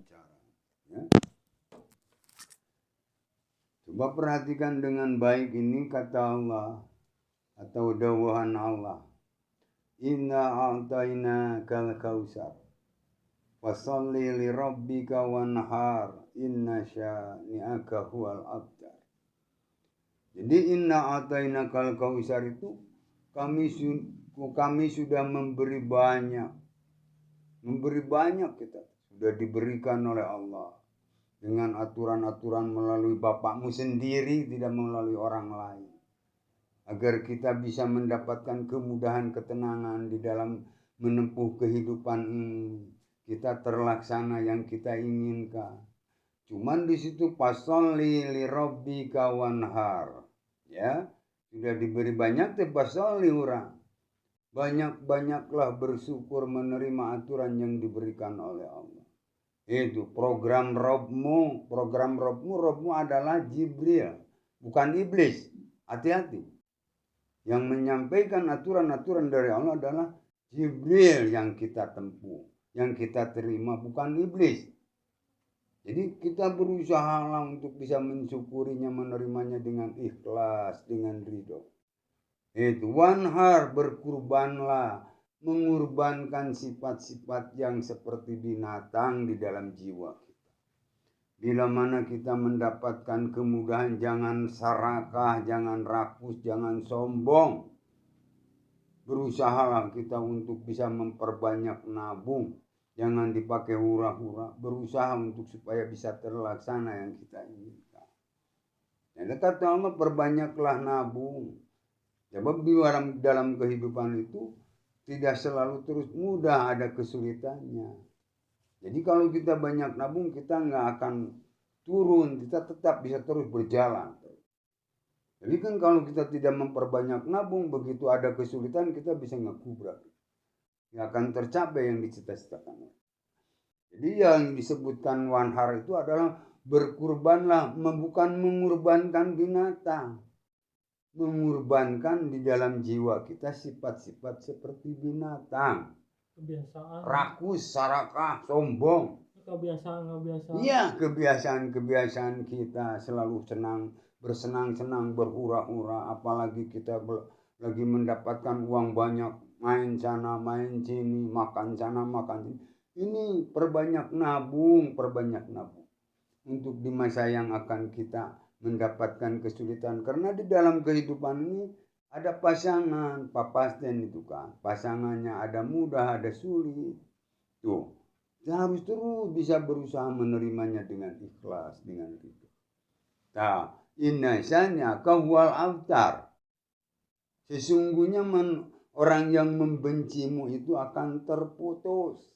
cara. Ya. Coba perhatikan dengan baik ini kata Allah atau dawahan Allah. Inna a'tayna kal kausar. Fasalli li rabbika wanhar. Inna syani'aka huwal abtar. Jadi inna a'tayna kal kausar itu kami sudah memberi banyak. Memberi banyak kita. Sudah diberikan oleh Allah. Dengan aturan-aturan melalui Bapakmu sendiri, tidak melalui orang lain. Agar kita bisa mendapatkan kemudahan, ketenangan di dalam menempuh kehidupan ini. Kita terlaksana yang kita inginkan. Cuman di situ pasolli li rabbika wanhar. Ya, sudah diberi banyak pasolli orang. Banyak-banyaklah bersyukur menerima aturan yang diberikan oleh Allah. Itu program Robmu adalah Jibril, bukan iblis. Hati-hati. Yang menyampaikan aturan-aturan dari Allah adalah Jibril yang kita tempuh, yang kita terima, bukan iblis. Jadi kita berusaha untuk bisa mensyukurinya, menerimanya dengan ikhlas, dengan ridho. Itu wanhar, berkurbanlah, mengorbankan sifat-sifat yang seperti binatang di dalam jiwa kita. Bila mana kita mendapatkan kemudahan, jangan serakah, jangan rakus, jangan sombong. Berusahalah kita untuk bisa memperbanyak nabung. Jangan dipakai hura-hura. Berusaha untuk supaya bisa terlaksana yang kita inginkan. Jadi kata Allah, perbanyaklah nabung. Sebab di dalam kehidupan itu tidak selalu terus mudah, ada kesulitannya. Jadi kalau kita banyak nabung, kita nggak akan turun, kita tetap bisa terus berjalan. Jadi kan kalau kita tidak memperbanyak nabung, begitu ada kesulitan kita bisa ngekubrak. Nggak akan tercapai yang dicita-citakan. Jadi yang disebutkan wanhar itu adalah berkurbanlah, bukan mengorbankan binatang. Mengorbankan di dalam jiwa kita sifat-sifat seperti binatang. Kebiasaan. Rakus, sarakah, sombong. Kebiasaan. Iya, kebiasaan kita selalu bersenang-senang, berhura-hura. Apalagi kita lagi mendapatkan uang banyak, main sana, main sini, makan sana, makan sini. Ini perbanyak nabung. Untuk di masa yang akan kita mendapatkan kesulitan. Karena di dalam kehidupan ini ada pasangan, papasten itu kan. Pasangannya ada mudah, ada sulit. Tuh, kita harus terus bisa berusaha menerimanya dengan ikhlas, dengan ridho. Nah, inna syani'aka huwal abtar. Sesungguhnya orang yang membencimu itu akan terputus.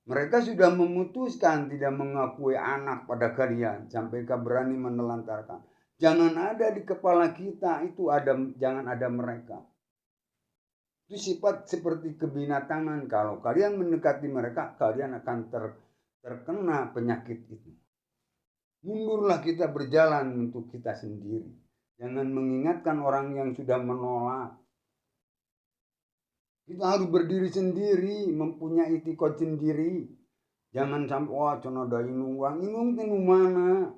Mereka sudah memutuskan tidak mengakui anak pada kalian sampai berani menelantarkan. Jangan ada di kepala kita itu jangan ada mereka. Itu sifat seperti kebinatangan. Kalau kalian mendekati mereka, kalian akan terkena penyakit itu. Mundurlah kita berjalan untuk kita sendiri. Jangan mengingatkan orang yang sudah menolak. Kita harus berdiri sendiri, mempunyai itikad sendiri. Jangan sampai, wah, cuma ada inung mana.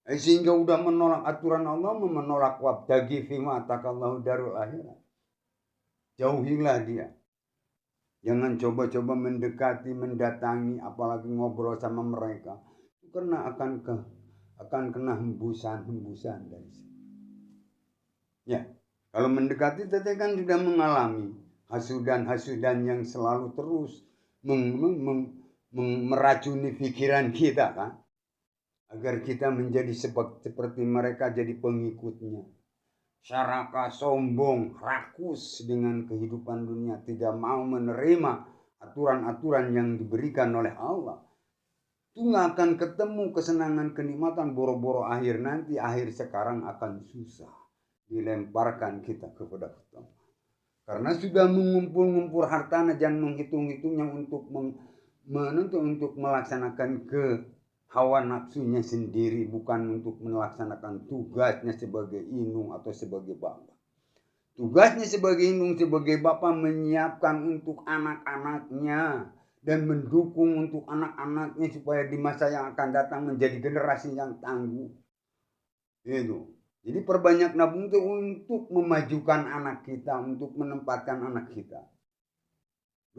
Sehingga udah menolak aturan Allah, menolak wabtagi fima atakallahu darul akhirat. Jauhilah dia. Jangan coba-coba mendekati, mendatangi, apalagi ngobrol sama mereka. Karena akan kena hembusan dari situ. Ya. Kalau mendekati tadi kan sudah mengalami hasudan yang selalu terus meracuni pikiran kita kan. Agar kita menjadi seperti mereka, jadi pengikutnya. Serakah, sombong, rakus dengan kehidupan dunia. Tidak mau menerima aturan-aturan yang diberikan oleh Allah. Itu gak akan ketemu kesenangan, kenikmatan, boro-boro akhir nanti. Akhir sekarang akan susah. Dilemparkan kita kepada hutang. Karena sudah mengumpul hartanya, jangan menghitung-hitungnya untuk melaksanakan ke hawa nafsunya sendiri, bukan untuk melaksanakan tugasnya sebagai indung atau sebagai bapak. Tugasnya sebagai indung, sebagai bapak menyiapkan untuk anak-anaknya dan mendukung untuk anak-anaknya supaya di masa yang akan datang menjadi generasi yang tangguh. Itu. Jadi perbanyak nabung itu untuk memajukan anak kita, untuk menempatkan anak kita.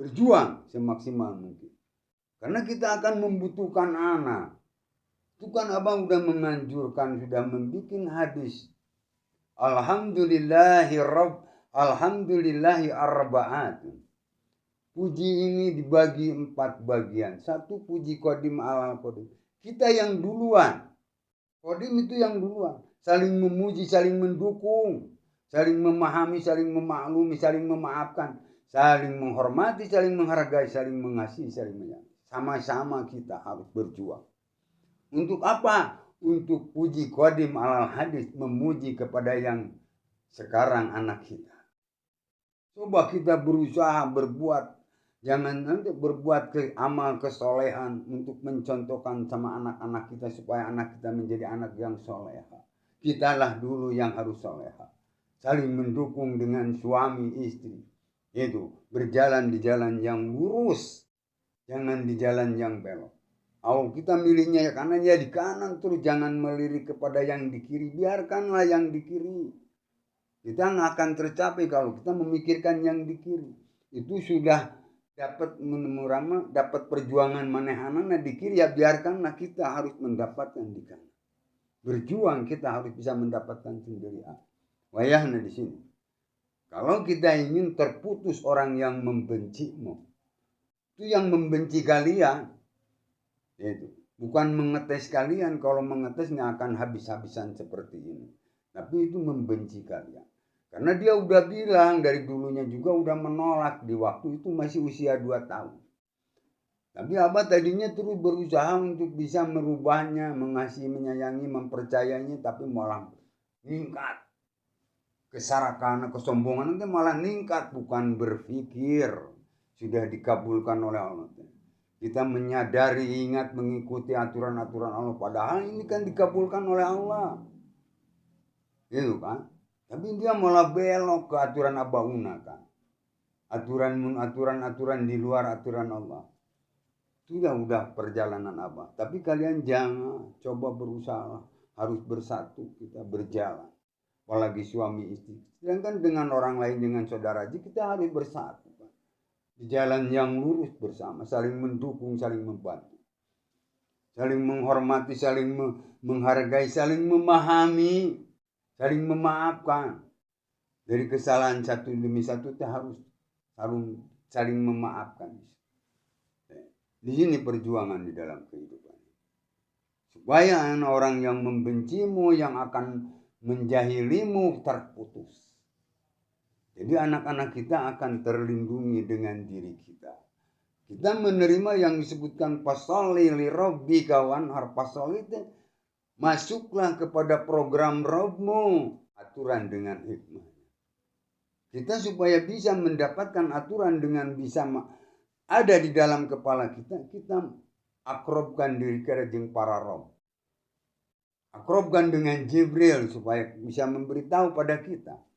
Berjuang semaksimal mungkin. Karena kita akan membutuhkan anak. Itu kan abang udah menganjurkan, sudah membuat hadis. Alhamdulillahi arba'at. Puji ini dibagi 4 bagian. 1 puji qadim alal qadim. Kita yang duluan. Qadim itu yang duluan. Saling memuji, saling mendukung. Saling memahami, saling memaklumi, saling memaafkan. Saling menghormati, saling menghargai, saling mengasihi, saling menyayangi. Sama-sama kita harus berjuang. Untuk apa? Untuk puji qadim alal hadis, memuji kepada yang sekarang anak kita. Coba kita berusaha berbuat, jangan nanti berbuat amal kesolehan untuk mencontohkan sama anak-anak kita supaya anak kita menjadi anak yang soleha. Kitalah dulu yang harus soleha. Saling mendukung dengan suami istri. Itu berjalan di jalan yang lurus, jangan di jalan yang belok. Kita milihnya ya kanan, ya di kanan terus, jangan melirik kepada yang di kiri, biarkanlah yang di kiri. Kita nggak akan tercapai kalau kita memikirkan yang di kiri. Itu sudah dapat dapat perjuangan manehana di kiri, ya biarkanlah, kita harus mendapatkan di kanan. Berjuang kita harus bisa mendapatkan sendiri. Wayahnya di sini. Kalau kita ingin terputus orang yang membencimu, itu yang membenci kalian. Itu bukan mengetes kalian. Kalau mengetes nggak akan habis-habisan seperti ini. Tapi itu membenci kalian. Karena dia udah bilang dari dulunya juga udah menolak, di waktu itu masih usia 2 tahun. Tapi abah tadinya terus berusaha untuk bisa merubahnya, mengasihi, menyayangi, mempercayainya, tapi malah ningkat. Kesarakan, kesombongan itu malah ningkat, bukan berpikir sudah dikabulkan oleh Allah. Kita menyadari, ingat, mengikuti aturan-aturan Allah. Padahal ini kan dikabulkan oleh Allah. Gitu kan. Tapi dia malah belok ke aturan abauna kan. Aturan di luar aturan Allah. Itu udah perjalanan abah. Tapi kalian jangan coba berusaha. Harus bersatu, kita berjalan. Apalagi suami istri. Sedangkan dengan orang lain, dengan saudara aja, kita harus bersatu. Di jalan yang lurus bersama, saling mendukung, saling membantu, saling menghormati, saling menghargai, saling memahami, saling memaafkan. Dari kesalahan satu demi satu kita harus saling memaafkan. Di sini perjuangan di dalam kehidupan. Supaya orang yang membencimu, yang akan menjahilimu, terputus. Jadi anak-anak kita akan terlindungi dengan diri kita. Kita menerima yang disebutkan pasoli li rabbika wanhar. Pasoli itu masuklah kepada program Rabbmu, aturan dengan hikmah. Kita supaya bisa mendapatkan aturan dengan bisa ada di dalam kepala kita, kita akrobkan diri kita dengan para Rabb. Akrobkan dengan Jibril supaya bisa memberitahu pada kita.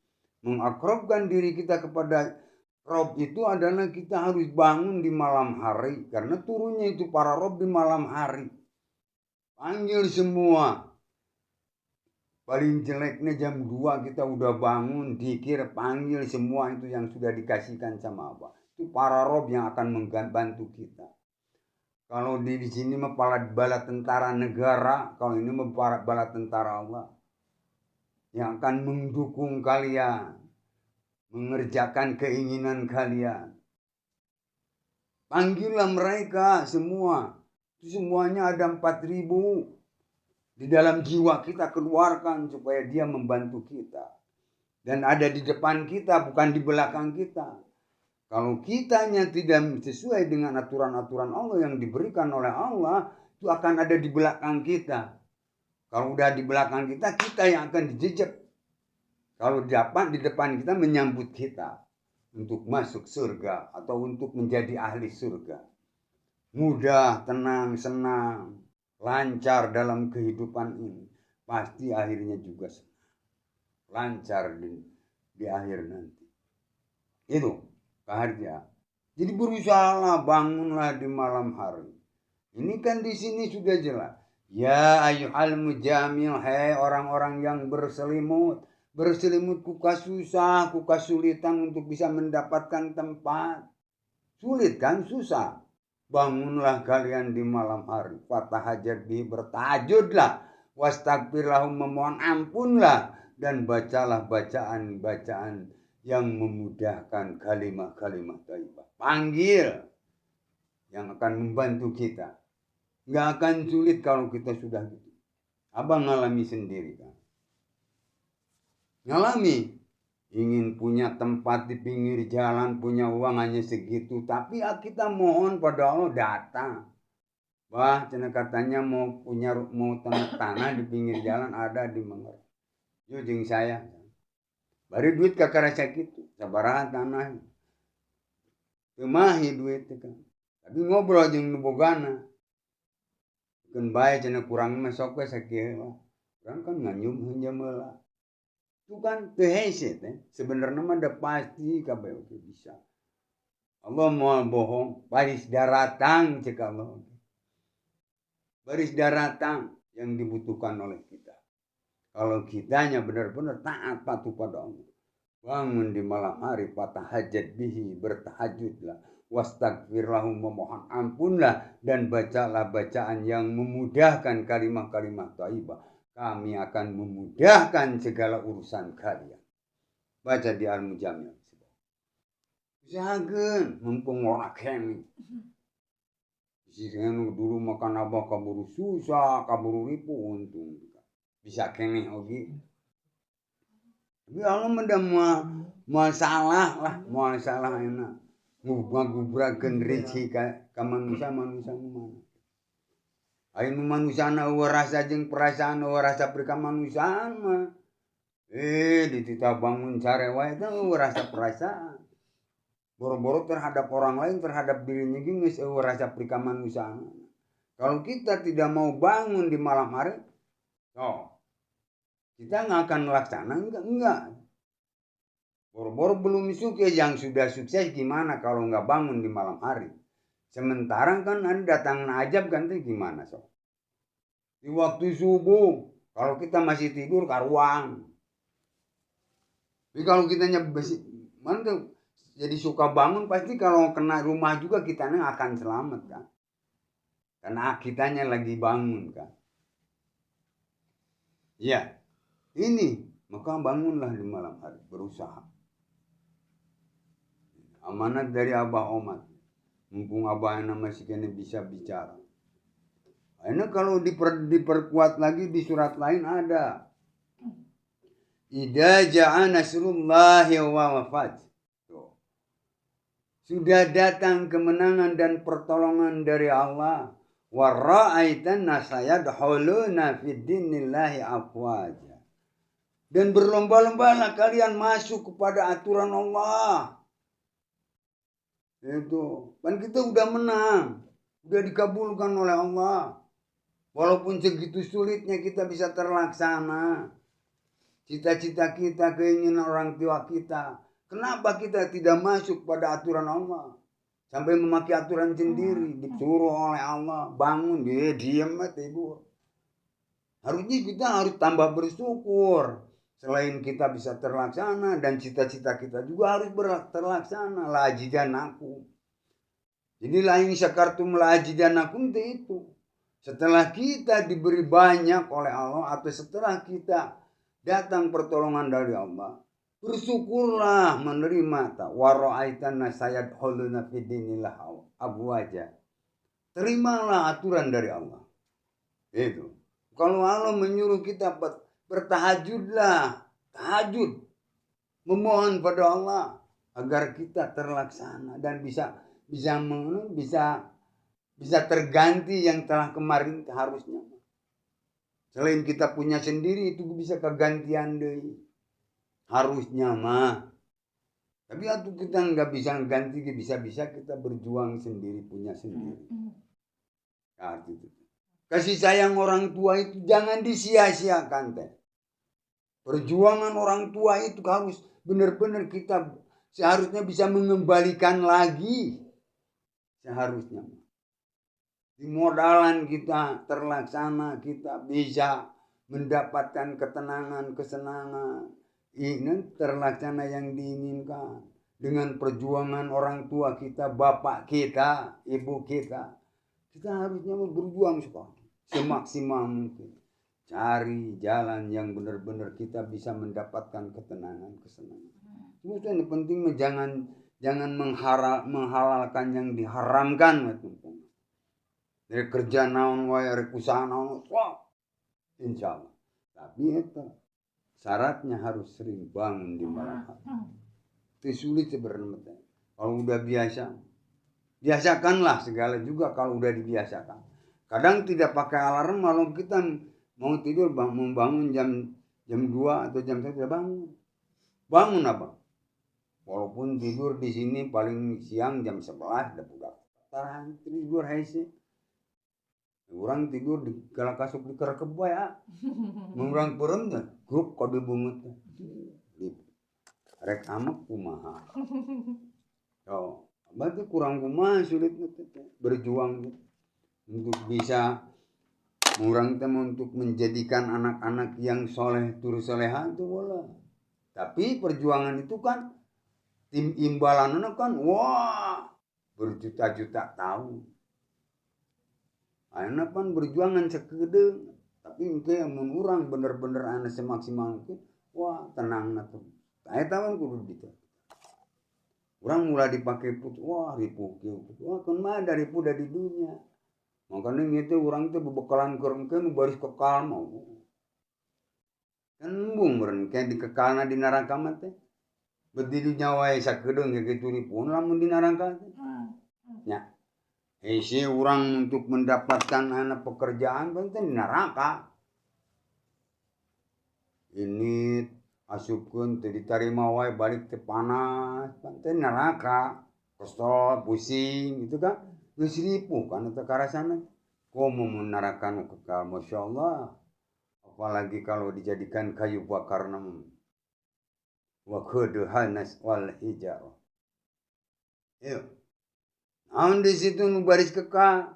Mengakrobkan diri kita kepada Rob itu adalah kita harus bangun di malam hari. Karena turunnya itu para Rob di malam hari. Panggil semua. Paling jeleknya jam 2 kita udah bangun, dikir, panggil semua itu yang sudah dikasihkan sama Allah. Itu para Rob yang akan membantu kita. Kalau di sini mah bala tentara negara, kalau ini mah bala tentara Allah. Yang akan mendukung kalian, mengerjakan keinginan kalian. Panggillah mereka semua. Itu semuanya ada 4.000. Di dalam jiwa kita keluarkan supaya dia membantu kita. Dan ada di depan kita, bukan di belakang kita. Kalau kitanya tidak sesuai dengan aturan-aturan Allah yang diberikan oleh Allah, itu akan ada di belakang kita. Kalau udah di belakang kita, kita yang akan dijejak. Kalau di depan kita menyambut kita untuk masuk surga atau untuk menjadi ahli surga. Mudah, tenang, senang, lancar dalam kehidupan ini. Pasti akhirnya juga senang. Lancar di akhir nanti. Itu keharja. Jadi berusahalah, bangunlah di malam hari. Ini kan di sini sudah jelas. Ya ayyuhal mujamil, hai orang-orang yang berselimut. Berselimut kuka susah, kuka sulitan untuk bisa mendapatkan tempat. Sulit kan, susah. Bangunlah kalian di malam hari. Fatahajat bi, bertahajudlah. Wastagfirlahum, memohon ampunlah. Dan bacalah bacaan-bacaan yang memudahkan kalimat-kalimat thayyibah. Panggil yang akan membantu kita. Nggak akan sulit kalau kita sudah gitu. Abang ngalami sendiri kan. Ngalami. Ingin punya tempat di pinggir jalan, punya uang hanya segitu. Tapi kita mohon pada Allah, datang. Wah, katanya mau tanah di pinggir jalan, ada di Manggar. Yo jeung saya. Bari duit kakak rasa gitu. Sabaraha tanah. Kemahi duit kan. Tapi ngobrol jeung nu bogana. Keun bae cenah kurang mah sok we sakieu. Urang kan nganyum heunja meula. Itu kan teu hese teh. Sebenarnya mah udah pasti kabeh oke bisa. Allah mau bohong, baris daratang cek Allah. Baris daratang yang dibutuhkan oleh kita. Kalau kitanya benar-benar taat patuh pada Allah. Bangun di malam hari, fatahajat bihi, bertahajudlah. Wastagfirlahum, memohon ampunlah. Dan bacalah bacaan yang memudahkan kalimat-kalimat thayyibah. Kami akan memudahkan segala urusan kalian. Baca di Al-Mujamil. Usahakeun mumpung ora kene. Sisikeun dulu makan abah kaburu susah, kaburu ripu untung. Bisa kene oge. Tapi Allah menda masalah lah, masalah enak. Ngubah-gubrakeun rezeki ka manusia mana. Ayeuna manusiana eueuh rasa jeung perasaan, eueuh rasa prika manusiaan mah. Ditita bangun sare wae teh eueuh rasa perasaan. Boro-boro terhadap orang lain, terhadap dirinya ge geus eueuh rasa prika manusiaan. Kalau kita tidak mau bangun di malam hari, kita nggak akan melaksanakan, enggak. Boro-boro belum sukses, yang sudah sukses gimana kalau nggak bangun di malam hari? Sementara kan ada datang ajab kan tuh gimana so? Di waktu subuh, kalau kita masih tidur karuang. Tapi kalau kita mana jadi suka bangun, pasti kalau kena rumah juga kitanya akan selamat kan? Karena kitanya lagi bangun kan? Ya, ini maka bangunlah di malam hari, berusaha. Amanat dari Abah Omar. Mumpung abahnya masih kena bisa bicara. Ini kalau diperkuat lagi di surat lain ada. Idza ja'a nasrullahi wal fath. Sudah datang kemenangan dan pertolongan dari Allah. Wa ra'aitan nasayadkhuluna fid dinillahi afwaja. Dan berlomba-lombalah kalian masuk kepada aturan Allah. Itu kan kita udah menang, udah dikabulkan oleh Allah. Walaupun segitu sulitnya kita bisa terlaksana. Cita-cita kita, keinginan orang tua kita. Kenapa kita tidak masuk pada aturan Allah? Sampai memakai aturan sendiri, disuruh oleh Allah. Bangun, dia diam tidur. Harusnya kita harus tambah bersyukur. Selain kita bisa terlaksana dan cita-cita kita juga harus terlaksana. La'ajidanakum. Jadi lain syakartum la'ajidanakum itu. Setelah kita diberi banyak oleh Allah atau setelah kita datang pertolongan dari Allah, bersyukurlah menerima ta wa ra'aitan sayadkhuluna fid dinillah abwaja. Terimalah aturan dari Allah. Itu. Kalau Allah menyuruh kita bertahajudlah, tahajud, memohon pada Allah agar kita terlaksana dan bisa terganti yang telah kemarin harusnya. Selain kita punya sendiri itu bisa kegantian deh, harusnya mah. Tapi waktu kita nggak bisa ganti, bisa kita berjuang sendiri, punya sendiri. Nah, gitu. Kasih sayang orang tua itu jangan disia-siakan teh. Perjuangan orang tua itu harus benar-benar kita seharusnya bisa mengembalikan lagi seharusnya. Di modalan kita terlaksana, kita bisa mendapatkan ketenangan, kesenangan. Ini terlaksana yang diinginkan. Dengan perjuangan orang tua kita, bapak kita, ibu kita. Kita harusnya berjuang sekali, semaksimal mungkin. Cari jalan yang benar-benar kita bisa mendapatkan ketenangan, kesenangan. Itu yang penting jangan menghalalkan yang diharamkan. Dari kerja naon wae, dari usaha naon, wah, insya Allah. Tapi itu syaratnya harus sering bangun di malam hari. Itu sulit sebenarnya. Kalau udah biasa, biasakanlah segala juga kalau udah dibiasakan. Kadang tidak pakai alarm, malam kita mau tidur bangun jam 2 atau jam 1 sudah bangun. Bangun apa? Walaupun tidur di sini paling siang jam 11 udah tahan tidur haisi. Orang tidur di kalau kasuk di kerekebay Murang perem dah grup kode bungut. Rek amak kumaha. Oh, berarti kurang kumaha sulit berjuang untuk bisa murang teman untuk menjadikan anak-anak yang soleh tur soleha itu boleh. Tapi perjuangan itu kan tim imbalannya kan wah berjuta-juta tahun. Aina pan berjuangan sekedeng, tapi engke mun urang bener-bener ana semaksimal mungkin, wah tenang atuh. Saya tahu kudu gitu. Urang mulai dipakai put, wah ripuh kieu. Wah kan mah dari ripuh dari dunia. Makanya gitu urang teh bebekalan keurang baris kekal mau. Kan embung meureun kayak dikekalna di neraka mah teh. Berdiri nyawa sakedeng kitu ripuh lamun di neraka teh. Nya. Isi orang untuk mendapatkan anak pekerjaan penting di neraka. Ini asupkeun teu diterima wae balik teh panas, penting neraka. Kesel, pusing gitu kan. Geus ripuh kan teh karasana. Komo mun neraka nu kekal, masyaallah. Apalagi kalau dijadikan kayu bakar namun. Wa khudhanas wal hijarah. Yuk. Naon di situ nu baris kekal.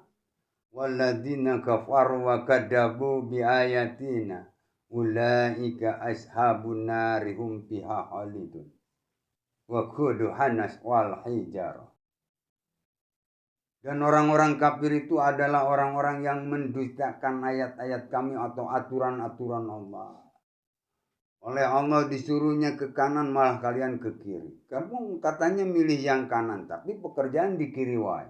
Walladzina kafaru wa kadzabu bi ayatina ulaika ashabun nari hum fiha khalidun. Wa quduhanas wal hijarah. Dan orang-orang kafir itu adalah orang-orang yang mendustakan ayat-ayat kami atau aturan-aturan Allah. Oleh Allah disuruhnya ke kanan malah kalian ke kiri. Kamu katanya milih yang kanan tapi pekerjaan di kiri wae.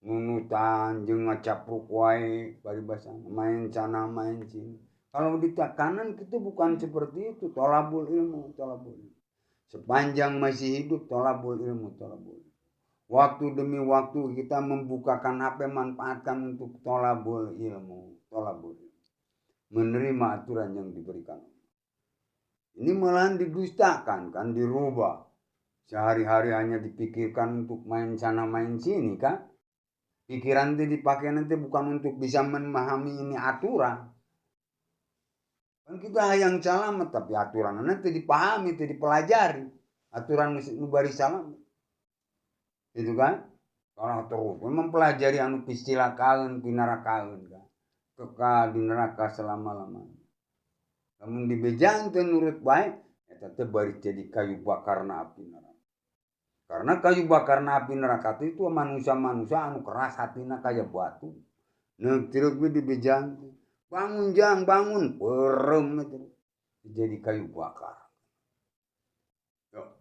Nunutan jeung ngacapruk wae paribasan main sana main sini. Kalau di kanan kita bukan seperti itu, tolabul ilmu. Sepanjang masih hidup tolabul ilmu. Waktu demi waktu kita membukakan HP manfaatkan untuk tolabul ilmu. Menerima aturan yang diberikan. Ini malahan didustakan kan, dirubah. Sehari-hari hanya dipikirkan untuk main sana main sini kan. Pikiran itu dipakai nanti bukan untuk bisa memahami ini aturan. Kan kita yang selamat tapi aturan nanti dipahami, itu dipelajari. Aturan nubari selamat. Itu kan? Kalau terus mempelajari anu pistilakaeun pinarakaeun kan. Kekal di neraka selama-lamanya. Namun dibejang teh nurut baik, eta teh bari jadi kayu bakarna api neraka. Karena kayu bakarna api neraka itu manusia-manusia anu keras hatina kaya batu. Nah, tiruk we dibejang. Bangun jang, bangun, perem itu. Jadi kayu bakar. Yo.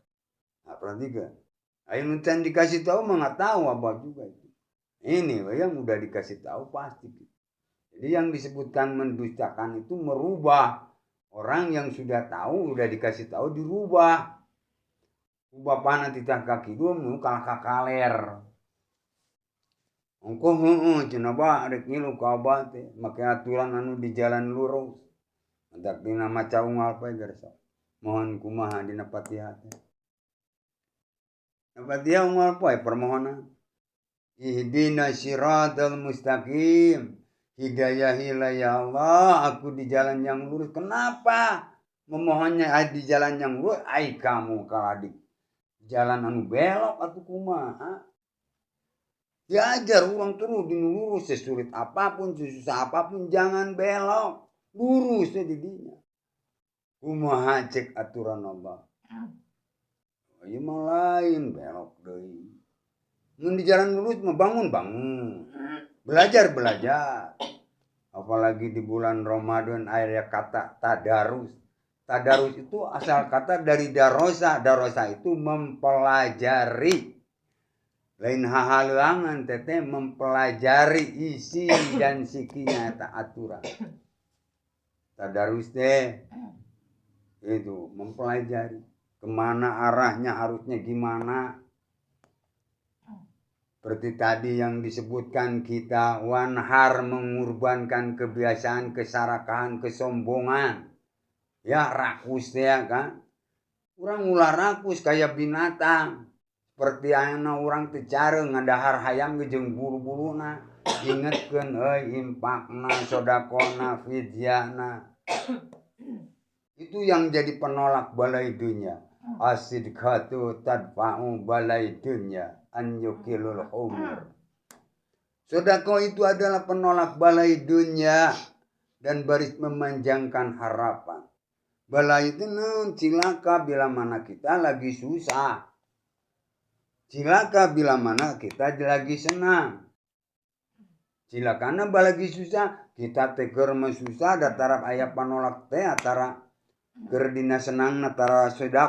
Nah, perhatikan. Ayo nucan dikasih tahu mah nggak tahu apa juga itu. Ini yang udah dikasih tahu pasti. Jadi yang disebutkan mendustakan itu merubah. Orang yang sudah tahu, udah dikasih tahu dirubah. Ubah panah titah kaki dua mu kalah kakaler. Engko cenah ba rek ngilu ka abah teh make aturan anu di jalan lurus. Hendak dina maca unggal pae garsa. Mohon kumaha dina Fatihah teh. Fatihah unggal pae permohonan. Ihdinas siratal mustaqim. Hidayahilah ya Allah, aku di jalan yang lurus. Kenapa memohonnya di jalan yang lurus? Ai kamu kalau di jalan anu belok atau kumaha? Diajar orang terus lurus sesulit apapun, sesusah apapun jangan belok. Lurus didinya. Kumaha cek aturan Allah. Ya mah lain belok deui. Mun di jalan lurus mah bangun. Belajar. Apalagi di bulan Ramadan ada kata tadarus. Tadarus itu asal kata dari darosa. Darosa itu mempelajari. Lain hahaluangan teteh mempelajari isi dan sikinya eta aturan. Tadarus teh itu mempelajari kemana arahnya, harusnya gimana. Seperti tadi yang disebutkan kita, wanhar mengorbankan kebiasaan, keserakahan, kesombongan. Ya rakus ya kan. Orang ulah rakus kayak binatang. Seperti ayeuna urang teu careng ngadahar hayam ge jeung bulu-buluna. Ingetkeun impakna, sodakona, fidyana. Itu yang jadi penolak balai dunia. Asidqatu tadfa'u balai dunia an yukilul umur. Sedekah itu adalah penolak balai dunia dan baris memanjangkan harapan. Balai itu cilaka bila mana kita lagi susah. Cilaka bila mana kita lagi senang. Cilakana balagi susah, kita teker mesusah datarap aya panolak teh antara keur dina senang natara sedak